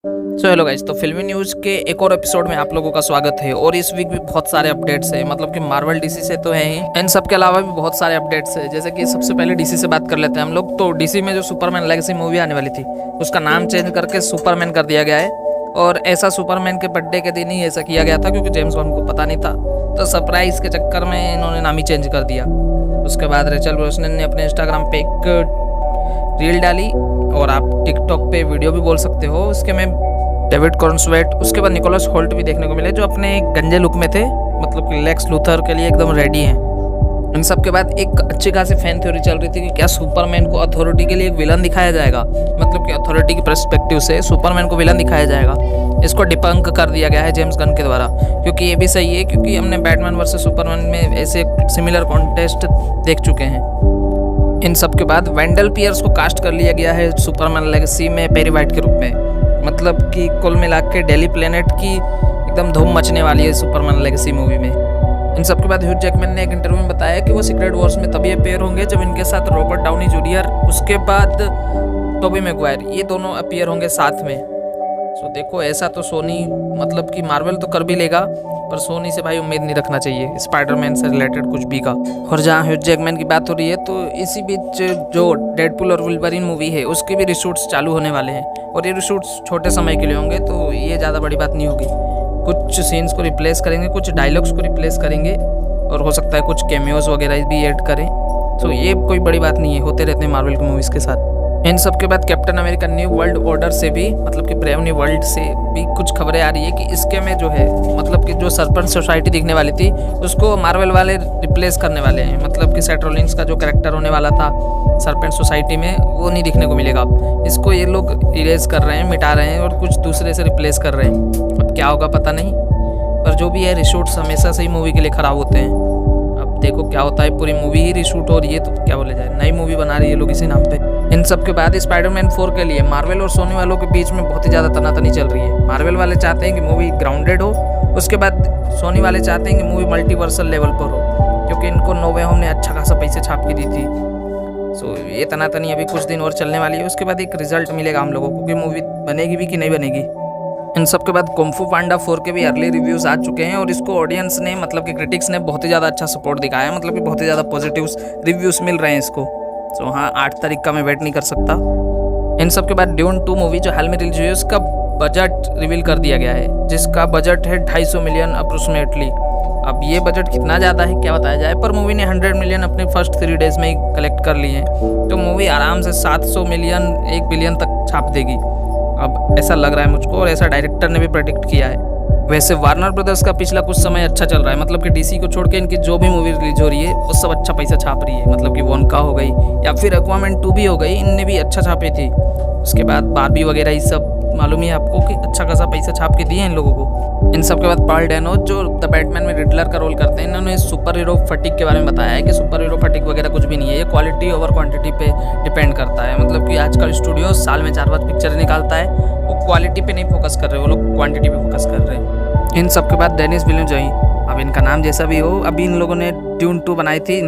Hello guys, तो फिल्मी news के एक और एपिसोड में आप लोगों का स्वागत है। और इस वीक भी बहुत सारे अपडेट्स हैं, मतलब कि मार्वल डीसी से तो है ही, इन सब के अलावा भी बहुत सारे अपडेट्स हैं। जैसे कि सबसे पहले डीसी से बात कर लेते हैं हम लोग। तो डीसी में जो सुपरमैन लेगेसी मूवी आने वाली थी, उसका नाम चेंज करके सुपरमैन कर दिया गया है। और ऐसा सुपरमैन के बर्थडे के दिन ही ऐसा किया गया था, क्योंकि जेम्स बॉन्ड को पता नहीं था, तो सरप्राइज के चक्कर में इन्होंने नाम ही चेंज कर दिया। उसके बाद रेचल ब्रोसनन ने अपने इंस्टाग्राम पे एक रील डाली, और आप टिकटॉक पे वीडियो भी बोल सकते हो। उसके में डेविड कॉर्नस्वेट, उसके बाद निकोलस होल्ट भी देखने को मिले, जो अपने गंजे लुक में थे, मतलब कि लेक्स लूथर के लिए एकदम रेडी हैं। इन सब के बाद एक अच्छी खासी फैन थ्योरी चल रही थी कि क्या सुपरमैन को अथॉरिटी के लिए एक विलन दिखाया जाएगा, मतलब कि अथॉरिटी की पर्सपेक्टिव से सुपरमैन को विलन दिखाया जाएगा। इसको डिबंक कर दिया गया है जेम्स गन के द्वारा, क्योंकि ये भी सही है, क्योंकि हमने बैटमैन वर्सेस सुपरमैन में ऐसे सिमिलर कॉन्टेस्ट देख चुके हैं। इन सब के बाद वेंडल पियर्स को कास्ट कर लिया गया है सुपरमैन लेगेसी में पेरी वाइट के रूप में। मतलब कि कुल मिला के डेली प्लेनेट की एकदम धूम मचने वाली है सुपरमैन लेगेसी मूवी में। इन सब के बाद ह्यू जैकमैन ने एक इंटरव्यू में बताया कि वो सीक्रेट वॉर्स में तभी अपीयर होंगे जब इनके साथ रॉबर्ट डाउनी जूनियर, उसके बाद टोबी मैगवायर, ये दोनों अपीयर होंगे साथ में। सो देखो, ऐसा तो सोनी, मतलब कि मार्वल तो कर भी लेगा, पर सोनी से भाई उम्मीद नहीं रखना चाहिए स्पाइडरमैन से रिलेटेड कुछ भी का। और जहाँ ह्यू जैकमैन की बात हो रही है, तो इसी बीच जो डेडपूल और वुल्वरीन मूवी है, उसके भी रिशूट्स चालू होने वाले हैं। और ये रिशूट्स छोटे समय के लिए होंगे, तो ये ज़्यादा बड़ी बात नहीं होगी। कुछ सीन्स को रिप्लेस करेंगे, कुछ डायलॉग्स को रिप्लेस करेंगे, और हो सकता है कुछ कैमियोज वगैरह भी ऐड करें। तो ये कोई बड़ी बात नहीं है, होते रहते हैं मार्वल की मूवीज़ के साथ। इन सब के बाद captain America new world order से भी, मतलब कि ब्रेव न्यू वर्ल्ड से भी कुछ खबरें आ रही है कि इसके में जो है, मतलब कि जो सर्पेंट सोसाइटी दिखने वाली थी, उसको मार्वल वाले रिप्लेस करने वाले हैं। मतलब कि सेथ रोलिंस का जो कैरेक्टर होने वाला था सर्पेंट सोसाइटी में, वो नहीं दिखने को मिलेगा। इसको ये लोग इरेज कर रहे हैं, मिटा रहे हैं, और कुछ दूसरे से रिप्लेस कर रहे हैं। अब क्या होगा पता नहीं, पर जो भी है, रिशूट्स हमेशा से ही मूवी के लिए ख़राब होते हैं। अब देखो क्या होता है, पूरी मूवी ही रिशूट हो रही है, तो क्या बोले जाए, नई मूवी बना रही है लोग इसी नाम पे। इन सब के बाद स्पाइडरमैन 4 के लिए मार्वल और सोनी वालों के बीच में बहुत ही ज़्यादा तनातनी चल रही है। मार्वल वाले चाहते हैं कि मूवी ग्राउंडेड हो, उसके बाद सोनी वाले चाहते हैं कि मूवी मल्टीवर्सल लेवल पर हो, क्योंकि इनको नो वे होम ने अच्छा खासा पैसे छाप के दी थी। सो ये तनातनी अभी कुछ दिन और चलने वाली है। उसके बाद एक रिजल्ट मिलेगा हम लोगों को कि मूवी बनेगी भी कि नहीं बनेगी। इन सब के बाद कुंग फू पांडा 4 के भी अर्ली रिव्यूज़ आ चुके हैं, और इसको ऑडियंस ने, मतलब कि क्रिटिक्स ने बहुत ही ज़्यादा अच्छा सपोर्ट दिखाया है। मतलब कि बहुत ही ज़्यादा पॉजिटिव रिव्यूज़ मिल रहे हैं इसको। तो हाँ, 8 तारीख का मैं वेट नहीं कर सकता। इन सब के बाद ड्यून 2 मूवी जो हाल में रिलीज हुई है, उसका बजट रिवील कर दिया गया है, जिसका बजट है 250 मिलियन अप्रोक्सीमेटली। अब ये बजट कितना ज़्यादा है क्या बताया जाए, पर मूवी ने 100 मिलियन अपने फर्स्ट 3 डेज में ही कलेक्ट कर लिए हैं। तो मूवी आराम से 700 मिलियन 1 बिलियन तक छाप देगी, अब ऐसा लग रहा है मुझको, और ऐसा डायरेक्टर ने भी प्रेडिक्ट किया है। वैसे वार्नर ब्रदर्स का पिछला कुछ समय अच्छा चल रहा है, मतलब कि डीसी को छोड़ के इनकी जो भी मूवी रिलीज हो रही है, वो सब अच्छा पैसा छाप रही है। मतलब कि वोनका हो गई, या फिर एक्वामैन 2 भी हो गई, इनने भी अच्छा छापी थी। उसके बाद बार्बी वगैरह, ये सब मालूम ही है आपको कि अच्छा खासा पैसा छाप के दिए हैं इन लोगों को। इन सब के बाद पॉल डेनो, जो द बैटमैन में रिडलर का रोल करते हैं, इन्होंने सुपर हीरो फटीक के बारे में बताया है कि सुपर हीरो फटीक वगैरह कुछ भी नहीं है, ये क्वालिटी ओवर क्वांटिटी पे डिपेंड करता है। मतलब कि आजकल स्टूडियो साल में 4 पिक्चर निकालता है, वो क्वालिटी पे नहीं फोकस कर रहे, वो लोग क्वांटिटी पे फोकस कर रहे हैं। इन सब के बाद डेनिस विल्लेजॉय, अब इनका नाम जैसा भी हो, अभी इन लोगों ने ड्यून 2 बनाई थी।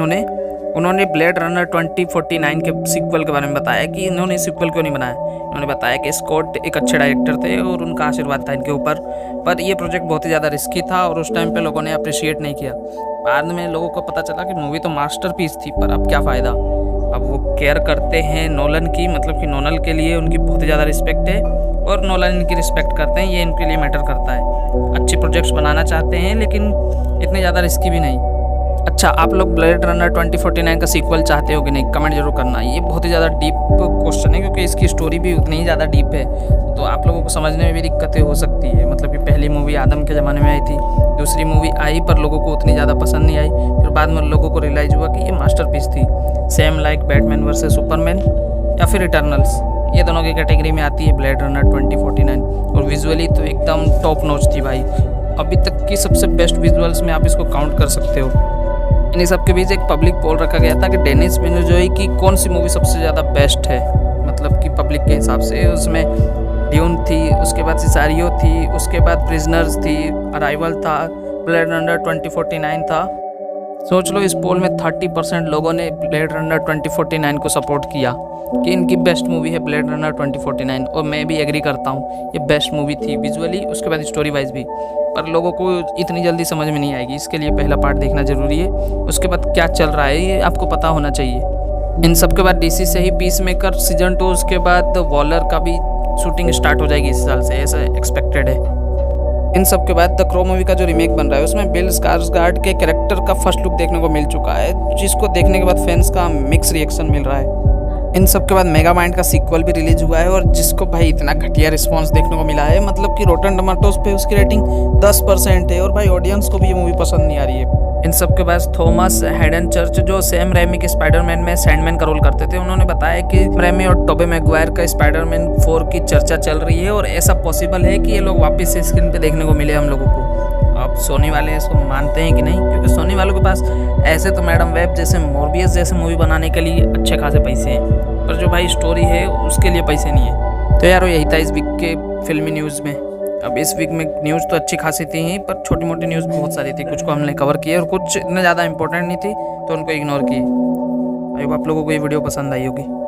उन्होंने ब्लेड रनर 2049 के सीक्वल के बारे में बताया कि इन्होंने सीक्वल क्यों नहीं बनाया। उन्होंने बताया कि स्कॉट एक अच्छे डायरेक्टर थे और उनका आशीर्वाद था इनके ऊपर, पर ये प्रोजेक्ट बहुत ही ज़्यादा रिस्की था, और उस टाइम पे लोगों ने अप्रिशिएट नहीं किया। बाद में लोगों को पता चला कि मूवी तो मास्टरपीस थी, पर अब क्या फ़ायदा। अब वो केयर करते हैं नोलन की, मतलब कि नोलन के लिए उनकी बहुत ही ज़्यादा रिस्पेक्ट है, और नोलन इनकी रिस्पेक्ट करते हैं, ये इनके लिए मैटर करता है। अच्छी प्रोजेक्ट्स बनाना चाहते हैं, लेकिन इतने ज़्यादा रिस्की भी नहीं। अच्छा, आप लोग ब्लेड रनर 2049 का सीक्वल चाहते हो कि नहीं, कमेंट जरूर करना। ये बहुत ही ज़्यादा डीप क्वेश्चन है, क्योंकि इसकी स्टोरी भी उतनी ही ज़्यादा डीप है, तो आप लोगों को समझने में भी दिक्कतें हो सकती है। मतलब कि पहली मूवी आदम के ज़माने में आई थी, दूसरी मूवी आई पर लोगों को उतनी ज़्यादा पसंद नहीं आई, फिर बाद में लोगों को रियलाइज़ हुआ कि ये मास्टरपीस थी। Same like Batman versus Superman या फिर इटर्नल्स, ये दोनों की कैटेगरी में आती है ब्लेड रनर 2049। और विजुअली तो एकदम टॉप नॉच थी भाई, अभी तक की सबसे बेस्ट विजुअल्स में आप इसको काउंट कर सकते हो। इन सब के बीच एक पब्लिक पोल रखा गया था कि डेनिस विल्लेजॉय की कौन सी मूवी सबसे ज़्यादा बेस्ट है, मतलब कि पब्लिक के हिसाब से। उसमें ड्यून थी, उसके बाद सिसारियो थी, उसके बाद प्रिजनर्स थी, अराइवल था, ब्लेड रनर 2049 था, सोच लो, इस पोल में 30% लोगों ने ब्लेड रनर 2049 को सपोर्ट किया कि इनकी बेस्ट मूवी है ब्लेड रनर 2049, और मैं भी एग्री करता हूँ, ये बेस्ट मूवी थी विजुअली, उसके बाद स्टोरी वाइज भी। पर लोगों को इतनी जल्दी समझ में नहीं आएगी, इसके लिए पहला पार्ट देखना ज़रूरी है, उसके बाद क्या चल रहा है ये आपको पता होना चाहिए। इन सब के बाद डीसी से ही पीसमेकर सीजन 2, उसके बाद वॉलर का भी शूटिंग स्टार्ट हो जाएगी इस साल से, ऐसा एक्सपेक्टेड है। इन सब के बाद द क्रो मूवी का जो रीमेक बन रहा है उसमें बिल स्कार्सगार्ड के कैरेक्टर का फर्स्ट लुक देखने को मिल चुका है, जिसको देखने के बाद फैंस का मिक्स रिएक्शन मिल रहा है। इन सब के बाद मेगामाइंड का सीक्वल भी रिलीज हुआ है, और जिसको भाई इतना घटिया रिस्पांस देखने को मिला है, मतलब कि रोटन टमाटोज पे उसकी रेटिंग 10% है, और भाई ऑडियंस को भी ये मूवी पसंद नहीं आ रही है। इन सब के बाद थॉमस हैडन चर्च, जो सैम रेमी के स्पाइडरमैन में सैंडमैन का रोल करते थे, उन्होंने बताया कि रेमी और टोबे मैगवायर का स्पाइडरमैन 4 की चर्चा चल रही है, और ऐसा पॉसिबल है कि ये लोग वापस से स्क्रीन पे देखने को मिले हम लोगों को। अब सोनी वाले इसको मानते हैं कि नहीं, क्योंकि सोनी वालों के पास ऐसे तो मैडम वेब जैसे मोरबियस जैसे मूवी बनाने के लिए अच्छे खासे पैसे हैं, पर जो भाई स्टोरी है उसके लिए पैसे नहीं है। तो यार यही था इस वीक के फिल्मी न्यूज़ में। अब इस वीक में न्यूज़ तो अच्छी खासी थी ही, पर छोटी मोटी न्यूज़ बहुत सारी थी, कुछ को हमने कवर किए और कुछ इतने ज़्यादा इंपॉर्टेंट नहीं थी तो उनको इग्नोर किए। आई होप आप लोगों को ये वीडियो पसंद आई होगी।